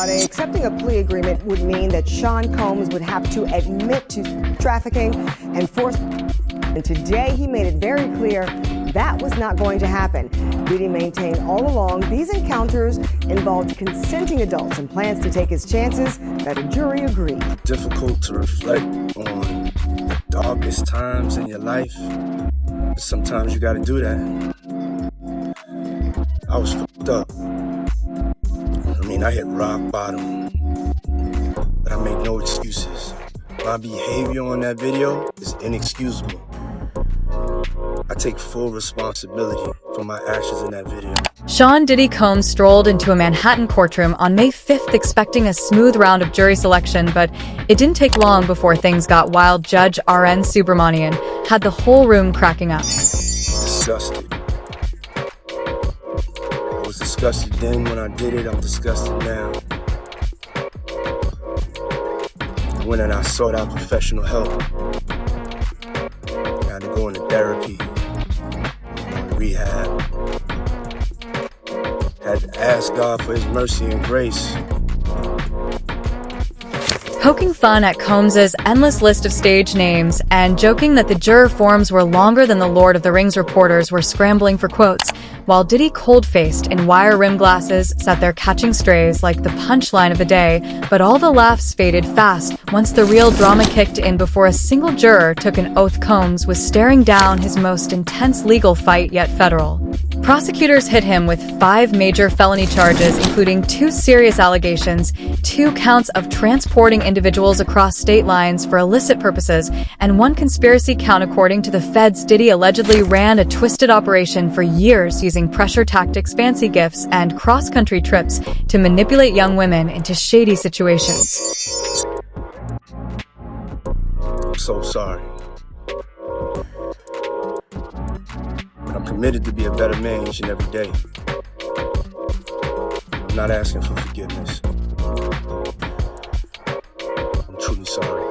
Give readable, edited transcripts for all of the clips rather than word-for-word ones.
Friday, accepting a plea agreement would mean that Sean Combs would have to admit to trafficking and force. And today he made it very clear that was not going to happen. Diddy maintained all along these encounters involved consenting adults and plans to take his chances that a jury agreed. Difficult to reflect on the darkest times in your life. But sometimes you gotta do that. I was fucked up. I hit rock bottom. But I make no excuses. My behavior on that video is inexcusable. I take full responsibility for my actions in that video. Sean Diddy Combs strolled into a Manhattan courtroom on May 5th expecting a smooth round of jury selection, but it didn't take long before things got wild. Judge R.N. Subramanian had the whole room cracking up. Disgusted. I was disgusted then when I did it, I'm disgusted now. When I sought out professional help, I had to go into therapy, go into rehab. Had to ask God for his mercy and grace. Poking fun at Combs' endless list of stage names and joking that the juror forms were longer than the Lord of the Rings reporters were scrambling for quotes, while Diddy, cold-faced in wire-rimmed glasses, sat there catching strays like the punchline of the day. But all the laughs faded fast once the real drama kicked in before a single juror took an oath Combs was staring down his most intense legal fight yet federal. Prosecutors hit him with 5 major felony charges, including 2 serious allegations, 2 counts of transporting individuals across state lines for illicit purposes, and 1 conspiracy count. According to the feds, Diddy allegedly ran a twisted operation for years using pressure tactics, fancy gifts, and cross-country trips to manipulate young women into shady situations. I'm so sorry. I'm committed to be a better man each and every day. I'm not asking for forgiveness. I'm truly sorry.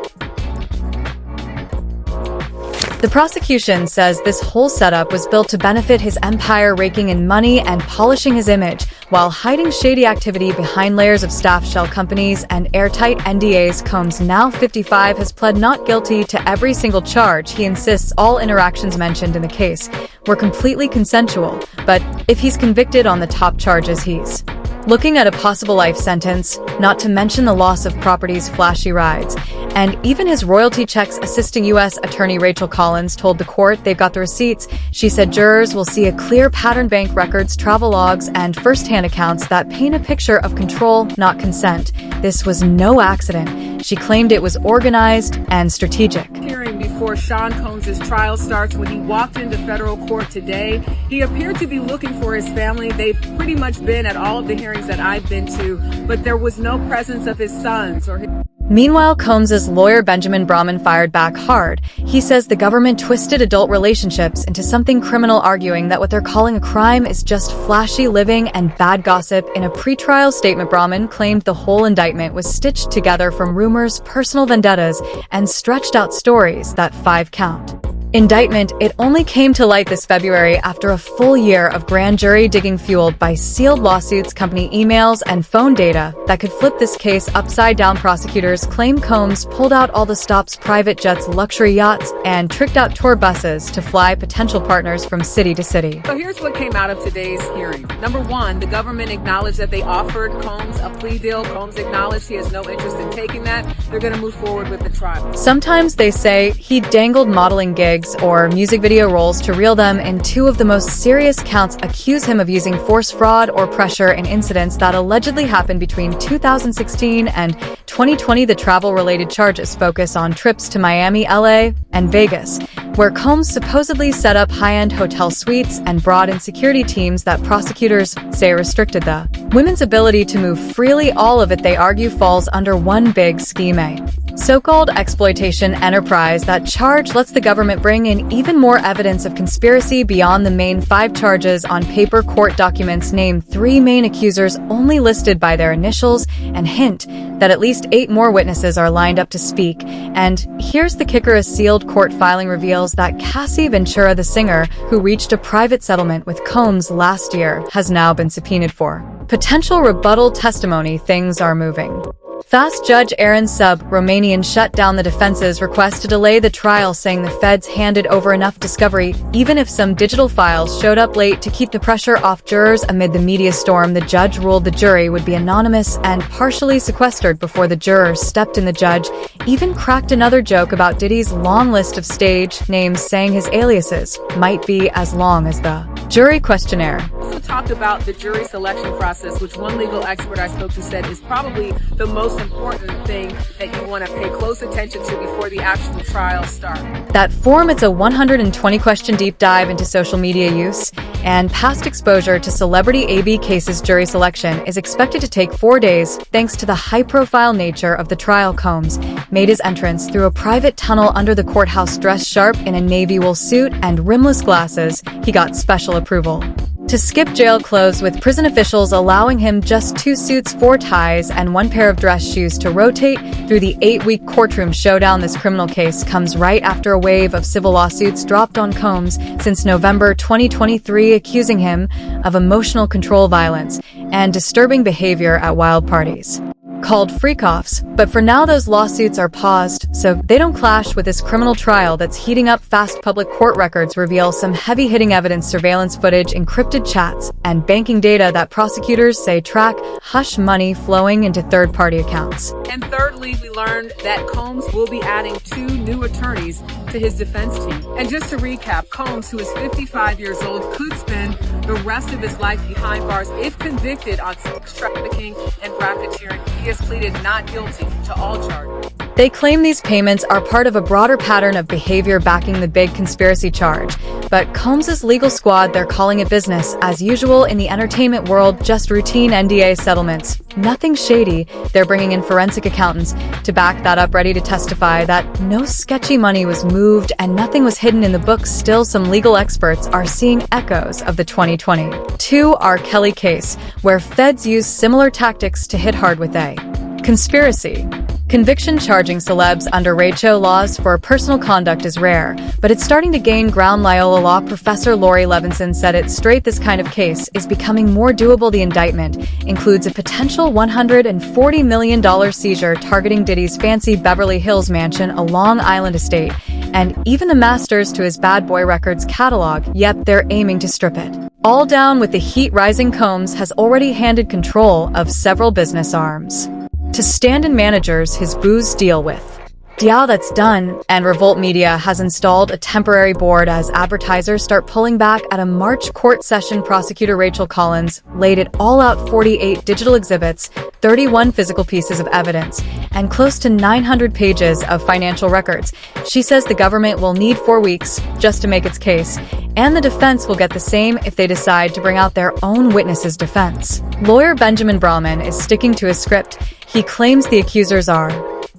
The prosecution says this whole setup was built to benefit his empire, raking in money and polishing his image, while hiding shady activity behind layers of staff shell companies and airtight NDAs. Combs, now 55, has pled not guilty to every single charge. He insists all interactions mentioned in the case were completely consensual, but if he's convicted on the top charges, he's looking at a possible life sentence, not to mention the loss of properties, flashy rides, and even his royalty checks. Assisting U.S. Attorney Rachel Collins told the court they've got the receipts. She said jurors will see a clear pattern: bank records, travel logs, and first-hand accounts that paint a picture of control, not consent. This was no accident. She claimed it was organized and strategic. Hearing before Sean Combs' trial starts, when he walked into federal court today, he appeared to be looking for his family. They've pretty much been at all of the hearings that I've been to, but there was no presence of his sons or his. Meanwhile, Combs' lawyer Benjamin Brahman fired back hard. He says the government twisted adult relationships into something criminal, arguing that what they're calling a crime is just flashy living and bad gossip. In a pretrial statement, Brahman claimed the whole indictment was stitched together from rumors, personal vendettas, and stretched out stories. That 5-count indictment, it only came to light this February after a full year of grand jury digging fueled by sealed lawsuits, company emails, and phone data that could flip this case upside down. Prosecutors claim Combs pulled out all the stops: private jets, luxury yachts, and tricked out tour buses to fly potential partners from city to city. So here's what came out of today's hearing. Number 1, the government acknowledged that they offered Combs a plea deal. Combs acknowledged he has no interest in taking that. They're going to move forward with the trial. Sometimes they say he dangled modeling gigs or music video roles to reel them in. 2 of the most serious counts accuse him of using force, fraud, or pressure in incidents that allegedly happened between 2016 and 2020. The travel-related charges focus on trips to Miami, LA, and Vegas, where Combs supposedly set up high-end hotel suites and brought in security teams that prosecutors say restricted the women's ability to move freely. All of it, they argue, falls under one big scheme: a so-called exploitation enterprise. That charge lets the government bring in even more evidence of conspiracy beyond the main 5 charges on paper. Court documents name 3 main accusers only listed by their initials and hint that at least 8 more witnesses are lined up to speak. And here's the kicker: a sealed court filing reveals that Cassie Ventura, the singer who reached a private settlement with Combs last year, has now been subpoenaed for potential rebuttal testimony. Things are moving fast. Judge Aaron Romanian shut down the defense's request to delay the trial, saying the feds handed over enough discovery, even if some digital files showed up late, to keep the pressure off jurors. Amid the media storm, the judge ruled the jury would be anonymous and partially sequestered before the jurors stepped in. The judge even cracked another joke about Diddy's long list of stage names, saying his aliases might be as long as the jury questionnaire. Also talked about the jury selection process, which one legal expert I spoke to said is probably the most important thing that you want to pay close attention to before the actual trial starts. That form, it's a 120-question deep dive into social media use and past exposure to celebrity AB cases. Jury selection is expected to take 4 days. Thanks to the high-profile nature of the trial, Combs made his entrance through a private tunnel under the courthouse, dressed sharp in a navy wool suit and rimless glasses. He got special approval to skip jail clothes, with prison officials allowing him just 2 suits, 4 ties, and 1 pair of dress shoes to rotate through the 8-week courtroom showdown. This criminal case comes right after a wave of civil lawsuits dropped on Combs since November 2023, accusing him of emotional control, violence, and disturbing behavior at wild parties, called freak-offs. But for now, those lawsuits are paused so they don't clash with this criminal trial that's heating up fast. Public court records reveal some heavy-hitting evidence: surveillance footage, encrypted chats, and banking data that prosecutors say track hush money flowing into third-party accounts. And thirdly, we learned that Combs will be adding 2 new attorneys to his defense team. And just to recap, Combs, who is 55 years old, could spend the rest of his life behind bars if convicted on sex trafficking and racketeering. He has pleaded not guilty to all charges. They claim these payments are part of a broader pattern of behavior backing the big conspiracy charge. But Combs' legal squad, they're calling it business as usual in the entertainment world, just routine NDA settlements. Nothing shady. They're bringing in forensic accountants to back that up, ready to testify that no sketchy money was moved and nothing was hidden in the books. Still, some legal experts are seeing echoes of the 2022 R. Kelly case, where feds use similar tactics to hit hard with a conspiracy conviction. Charging celebs under RACHO laws for personal conduct is rare, but it's starting to gain ground. Loyola law professor Lori Levinson said it straight: this kind of case is becoming more doable. The indictment includes a potential $140 million seizure targeting Diddy's fancy Beverly Hills mansion, a Long Island estate, and even the masters to his Bad Boy Records catalog. Yep, they're aiming to strip it all down. With the heat rising, Combs has already handed control of several business arms to stand-in managers his booze deal with. Yeah, that's done. And Revolt Media has installed a temporary board as advertisers start pulling back. At a March court session, prosecutor Rachel Collins laid it all out: 48 digital exhibits, 31 physical pieces of evidence, and close to 900 pages of financial records. She says the government will need 4 weeks just to make its case, and the defense will get the same if they decide to bring out their own witnesses' defense. Lawyer Benjamin Brahman is sticking to his script. He claims the accusers are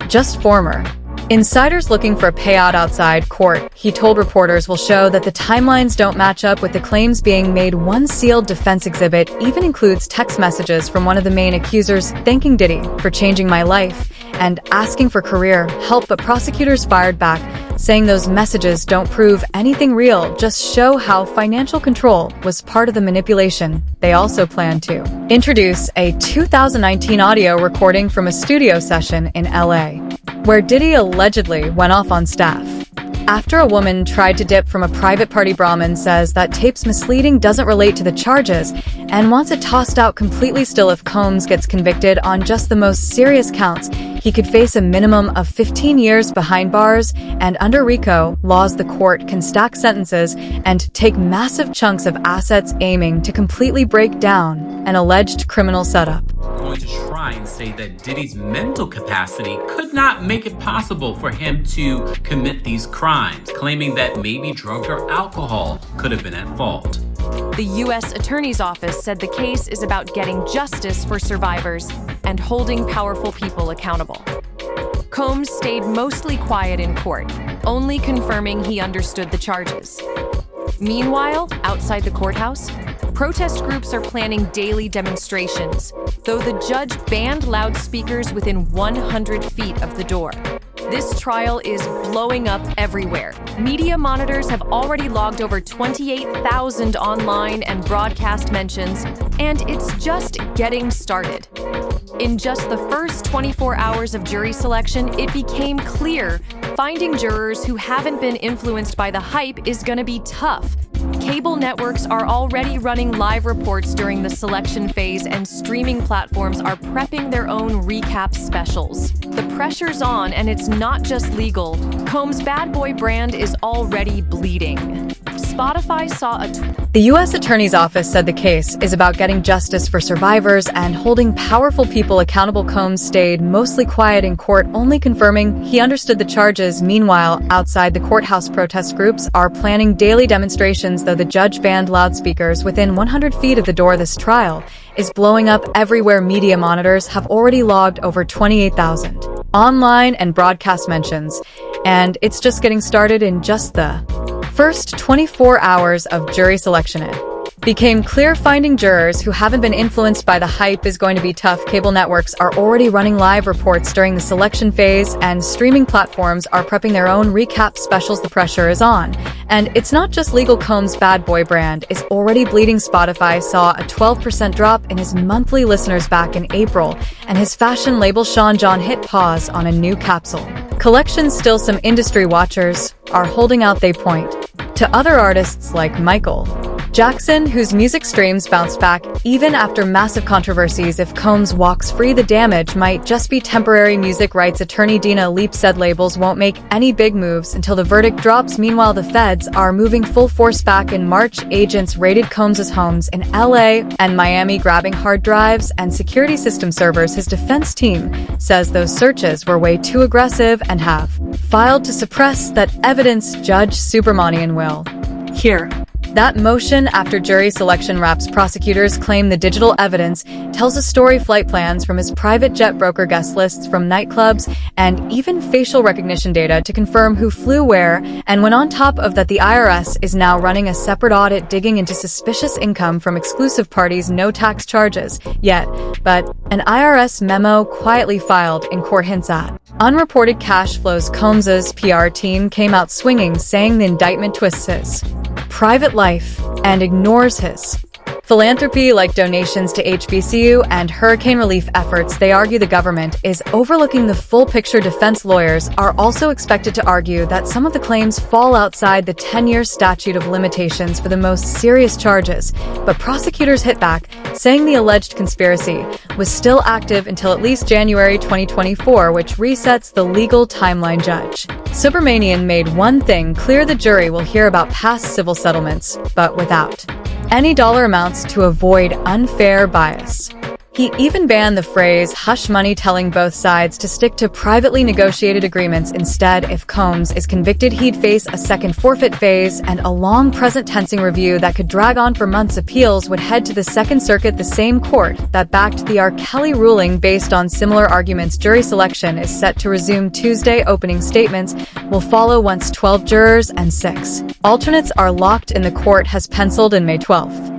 just former insiders looking for a payout outside court. He told reporters will show that the timelines don't match up with the claims being made. One sealed defense exhibit even includes text messages from one of the main accusers thanking Diddy for changing my life and asking for career help. But prosecutors fired back, saying those messages don't prove anything real, just show how financial control was part of the manipulation. They also plan to introduce a 2019 audio recording from a studio session in LA, where Diddy allegedly went off on staff after a woman tried to dip from a private party. Brahman says that tape's misleading, doesn't relate to the charges, and wants it tossed out completely. Still, if Combs gets convicted on just the most serious counts, he could face a minimum of 15 years behind bars, and under RICO laws, the court can stack sentences and take massive chunks of assets, aiming to completely break down an alleged criminal setup. Going to try and say that Diddy's mental capacity could not make it possible for him to commit these crimes, claiming that maybe drugs or alcohol could have been at fault. The U.S. Attorney's Office said the case is about getting justice for survivors and holding powerful people accountable. Combs stayed mostly quiet in court, only confirming he understood the charges. Meanwhile, outside the courthouse, protest groups are planning daily demonstrations, though the judge banned loudspeakers within 100 feet of the door. This trial is blowing up everywhere. Media monitors have already logged over 28,000 online and broadcast mentions, and it's just getting started. In just the first 24 hours of jury selection, it became clear finding jurors who haven't been influenced by the hype is going to be tough. Cable networks are already running live reports during the selection phase, and streaming platforms are prepping their own recap specials. The pressure's on, and it's not just legal. Combs' bad boy brand is already bleeding. Spotify saw The U.S. Attorney's Office said the case is about getting justice for survivors and holding powerful people accountable. Combs stayed mostly quiet in court, only confirming he understood the charges. Meanwhile, outside the courthouse, protest groups are planning daily demonstrations, though the judge banned loudspeakers within 100 feet of the door. This trial is blowing up everywhere. Media monitors have already logged over 28,000 online and broadcast mentions, and it's just getting started. In just the first 24 hours of jury selection, it became clear finding jurors who haven't been influenced by the hype is going to be tough. Cable networks are already running live reports during the selection phase, and streaming platforms are prepping their own recap specials. The pressure is on, and it's not just legal. Combs' bad boy brand is already bleeding. Spotify saw a 12% drop in his monthly listeners back in April, and his fashion label Sean John hit pause on a new capsule collection. Still, some industry watchers are holding out. They point to other artists like Michael Jackson, whose music streams bounced back even after massive controversies. If Combs walks free, the damage might just be temporary. Music rights attorney Dina Leap said labels won't make any big moves until the verdict drops. Meanwhile, the feds are moving full force. Back in March, agents raided Combs' homes in LA and Miami, grabbing hard drives and security system servers. His defense team says those searches were way too aggressive and have filed to suppress that evidence. Judge Subramanian will hear that motion after jury selection wraps. Prosecutors claim the digital evidence tells a story: flight plans from his private jet, broker guest lists from nightclubs, and even facial recognition data to confirm who flew where. And when on top of that, the IRS is now running a separate audit digging into suspicious income from exclusive parties. No tax charges yet, but an IRS memo quietly filed in court hints at unreported cash flows. Combs' PR team came out swinging, saying the indictment twists his private life and ignores his philanthropy, like donations to HBCU and hurricane relief efforts. They argue the government is overlooking the full picture. Defense lawyers are also expected to argue that some of the claims fall outside the 10-year statute of limitations for the most serious charges, but prosecutors hit back, saying the alleged conspiracy was still active until at least January 2024, which resets the legal timeline. Judge Subramanian made one thing clear: the jury will hear about past civil settlements, but without any dollar amounts to avoid unfair bias. He even banned the phrase hush money, telling both sides to stick to privately negotiated agreements. Instead, if Combs is convicted, he'd face a second forfeit phase and a long present tensing review that could drag on for months. Appeals would head to the Second Circuit, the same court that backed the R. Kelly ruling. Based on similar arguments, jury selection is set to resume Tuesday. Opening statements will follow once 12 jurors and 6 alternates are locked in. The court has penciled in May 12th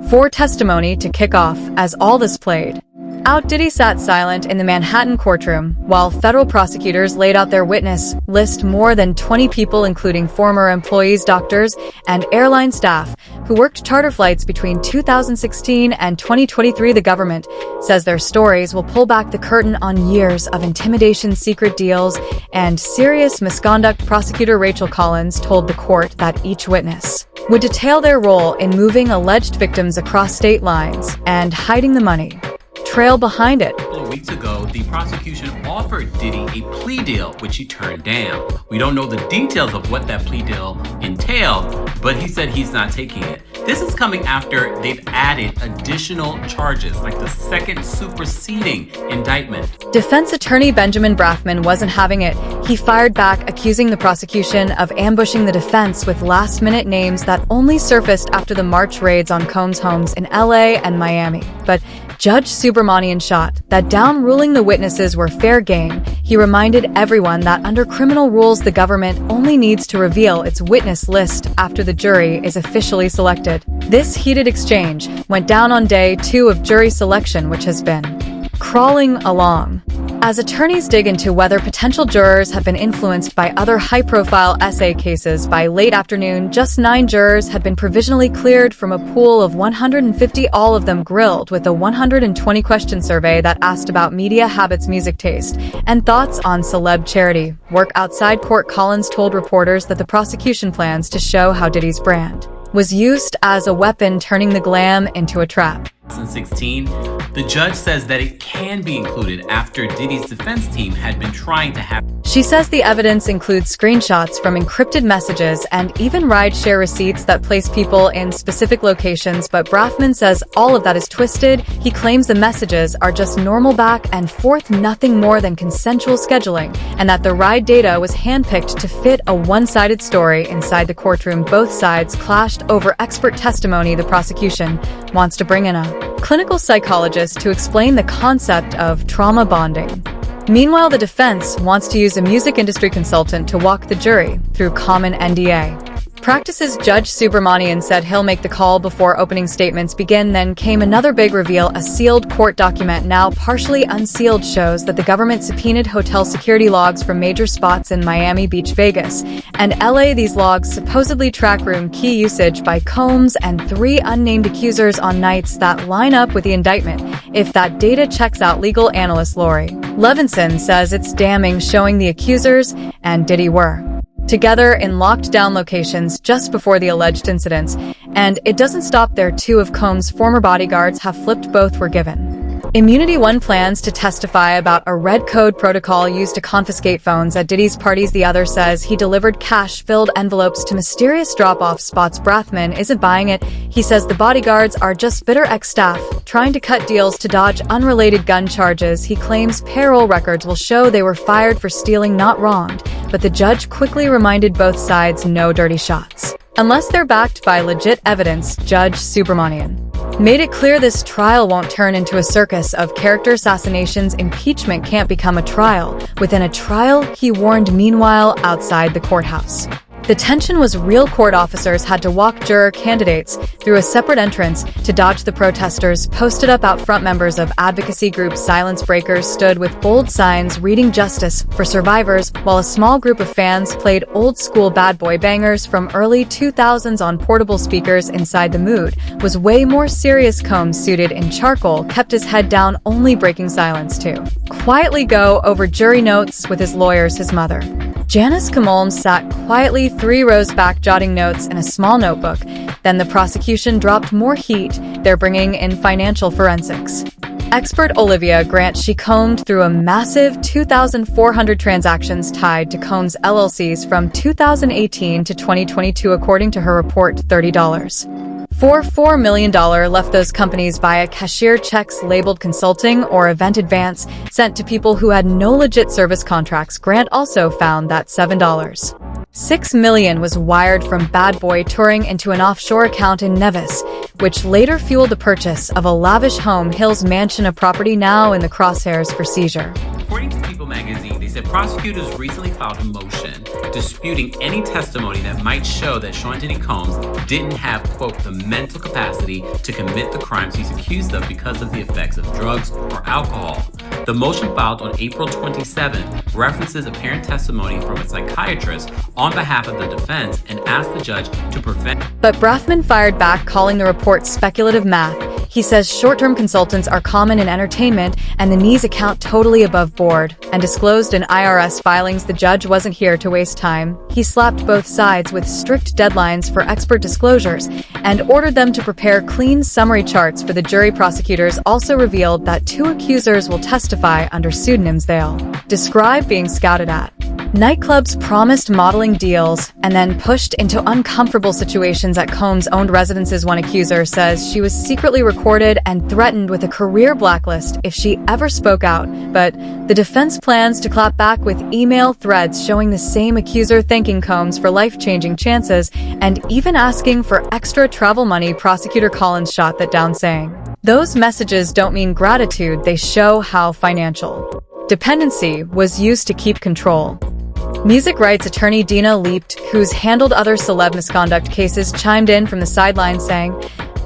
for testimony to kick off. As all this played out, Diddy sat silent in the Manhattan courtroom while federal prosecutors laid out their witness list: more than 20 people, including former employees, doctors, and airline staff who worked charter flights between 2016 and 2023. The government says their stories will pull back the curtain on years of intimidation, secret deals, and serious misconduct. Prosecutor Rachel Collins told the court that each witness would detail their role in moving alleged victims across state lines and hiding the money trail behind it. A couple of weeks ago, the prosecution offered Diddy a plea deal, which he turned down. We don't know the details of what that plea deal entailed, but he said he's not taking it. This is coming after they've added additional charges, like the second superseding indictment. Defense attorney Benjamin Brafman wasn't having it. He fired back, accusing the prosecution of ambushing the defense with last-minute names that only surfaced after the March raids on Combs' homes in LA and Miami. But Judge Subramanian Subramanian shot, that down ruling the witnesses were fair game, he reminded everyone that under criminal rules the government only needs to reveal its witness list after the jury is officially selected. This heated exchange went down on day 2 of jury selection, which has been crawling along. As attorneys dig into whether potential jurors have been influenced by other high-profile SA cases, by late afternoon, just 9 jurors had been provisionally cleared from a pool of 150, all of them grilled with a 120-question survey that asked about media habits, music taste, and thoughts on celeb charity work. Outside court, CLOWNS told reporters that the prosecution plans to show how Diddy's brand was used as a weapon, turning the glam into a trap. 2016, the judge says that it can be included after Diddy's defense team had been trying to have. She says the evidence includes screenshots from encrypted messages and even rideshare receipts that place people in specific locations, but Braffman says all of that is twisted. He claims the messages are just normal back and forth, nothing more than consensual scheduling, and that the ride data was handpicked to fit a one-sided story. Inside the courtroom, both sides clashed over expert testimony. The prosecution wants to bring in a clinical psychologist to explain the concept of trauma bonding. Meanwhile, the defense wants to use a music industry consultant to walk the jury through common NDA practices. Judge Subramanian said he'll make the call before opening statements begin. Then came another big reveal. A sealed court document, now partially unsealed, shows that the government subpoenaed hotel security logs from major spots in Miami Beach, Vegas, and LA. These logs supposedly track room key usage by Combs and 3 unnamed accusers on nights that line up with the indictment. If that data checks out, legal analyst Lori Levinson says it's damning, showing the accusers and Diddy were together in locked-down locations just before the alleged incidents. And it doesn't stop there. 2 of Combs' former bodyguards have flipped. Both were given immunity. One plans to testify about a red code protocol used to confiscate phones at Diddy's parties. The other says he delivered cash-filled envelopes to mysterious drop-off spots. Braffman isn't buying it. He says the bodyguards are just bitter ex-staff trying to cut deals to dodge unrelated gun charges. He claims payroll records will show they were fired for stealing, not wronged. But the judge quickly reminded both sides no dirty shots unless they're backed by legit evidence. Judge Subramanian made it clear this trial won't turn into a circus of character assassinations. Impeachment can't become a trial within a trial, he warned. Meanwhile, outside the courthouse, the tension was real. Court officers had to walk juror candidates through a separate entrance to dodge the protesters posted up out front. Members of advocacy group Silence Breakers stood with bold signs reading "Justice for Survivors," while a small group of fans played old-school bad boy bangers from early 2000s on portable speakers. Inside, the mood was way more serious. Combs, suited in charcoal, kept his head down, only breaking silence to quietly go over jury notes with his lawyers. His mother, Janice Kamolm, sat quietly 3 rows back, jotting notes in a small notebook. Then the prosecution dropped more heat. They're bringing in financial forensics expert Olivia Grant. She combed through a massive 2,400 transactions tied to Combs LLCs from 2018 to 2022, according to her report. $4 million left those companies via cashier checks labeled consulting or event advance sent to people who had no legit service contracts. Grant also found that $7.6 million was wired from Bad Boy Touring into an offshore account in Nevis, which later fueled the purchase of a lavish Home Hills mansion, a property now in the crosshairs for seizure. According to People magazine, they said prosecutors recently filed a motion disputing any testimony that might show that Sean Diddy Combs didn't have, quote, the mental capacity to commit the crimes he's accused of because of the effects of drugs or alcohol. The motion, filed on April 27, references apparent testimony from a psychiatrist on behalf of the defense and asked the judge to prevent. But Braffman fired back, calling the report speculative math. He says short-term consultants are common in entertainment and the Nees account totally above board and disclosed in IRS filings. The judge wasn't here to waste time. He slapped both sides with strict deadlines for expert disclosures and ordered them to prepare clean summary charts for the jury. Prosecutors also revealed that 2 accusers will testify under pseudonyms they'll describe being scouted at nightclubs, promised modeling deals, and then pushed into uncomfortable situations at Combs-owned residences. One accuser says she was secretly recorded and threatened with a career blacklist if she ever spoke out, but the defense plans to clap back with email threads showing the same accuser thanking Combs for life-changing chances and even asking for extra travel money. Prosecutor Collins shot that down, saying, Those messages don't mean gratitude, they show how financial dependency was used to keep control. Music rights attorney Dina Leapt, who's handled other celeb misconduct cases, chimed in from the sidelines saying,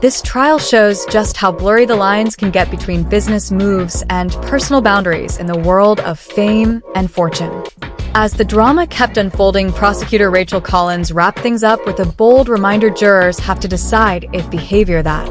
"This trial shows just how blurry the lines can get between business moves and personal boundaries in the world of fame and fortune." As the drama kept unfolding, prosecutor Rachel Collins wrapped things up with a bold reminder jurors have to decide if behavior that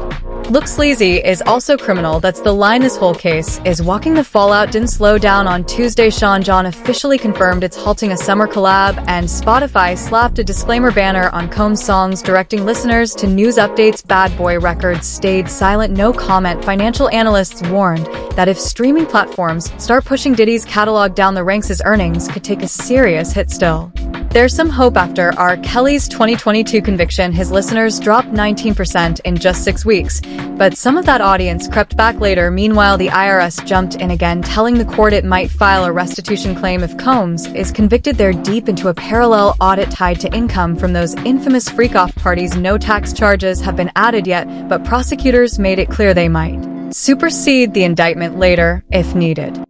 looks sleazy is also criminal. That's the line this whole case is walking. The fallout didn't slow down on Tuesday. Sean John officially confirmed it's halting a summer collab, and Spotify slapped a disclaimer banner on Combs' songs, directing listeners to news updates. Bad Boy Records stayed silent, no comment. Financial analysts warned that if streaming platforms start pushing Diddy's catalog down the ranks, his earnings could take a serious hit. Still, there's some hope. After R. Kelly's 2022 conviction, his listeners dropped 19% in just 6 weeks, but some of that audience crept back later. Meanwhile, the IRS jumped in again, telling the court it might file a restitution claim if Combs is convicted. They're deep into a parallel audit tied to income from those infamous freak-off parties. No tax charges have been added yet, but prosecutors made it clear they might supersede the indictment later if needed.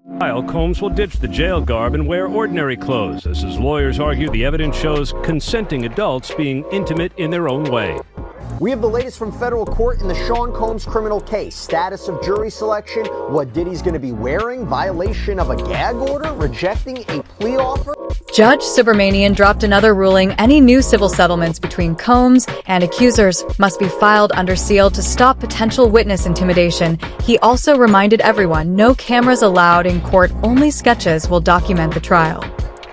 Combs will ditch the jail garb and wear ordinary clothes. As his lawyers argue, the evidence shows consenting adults being intimate in their own way. We have the latest from federal court in the Sean Combs criminal case. Status of jury selection, what Diddy's going to be wearing, violation of a gag order, rejecting a plea offer. Judge Subramanian dropped another ruling. Any new civil settlements between Combs and accusers must be filed under seal to stop potential witness intimidation. He also reminded everyone no cameras allowed in court, only sketches will document the trial.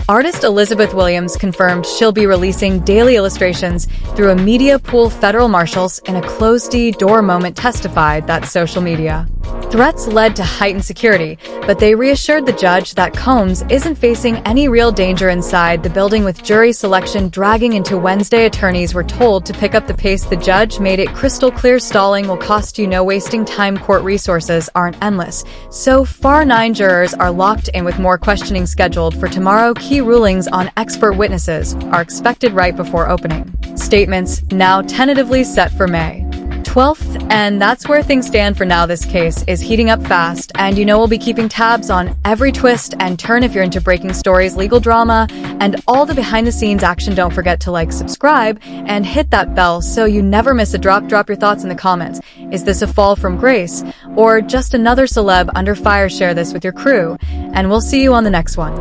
Artist Elizabeth Williams confirmed she'll be releasing daily illustrations through a media pool. Federal marshals in a closed-door moment testified that social media threats led to heightened security, but they reassured the judge that Combs isn't facing any real danger inside the building. With jury selection dragging into Wednesday, attorneys were told to pick up the pace. The judge made it crystal clear stalling will cost you no wasting time. Court resources aren't endless. So far, 9 jurors are locked in with more questioning scheduled for tomorrow. Key rulings on expert witnesses are expected right before opening statements, now tentatively set for May 12th, and that's where things stand for now. This case is heating up fast, and we'll be keeping tabs on every twist and turn. If you're into breaking stories, legal drama, and all the behind-the-scenes action, don't forget to like, subscribe, and hit that bell so you never miss a drop. Drop your thoughts in the comments. Is this a fall from grace, or just another celeb under fire? Share this with your crew, and we'll see you on the next one.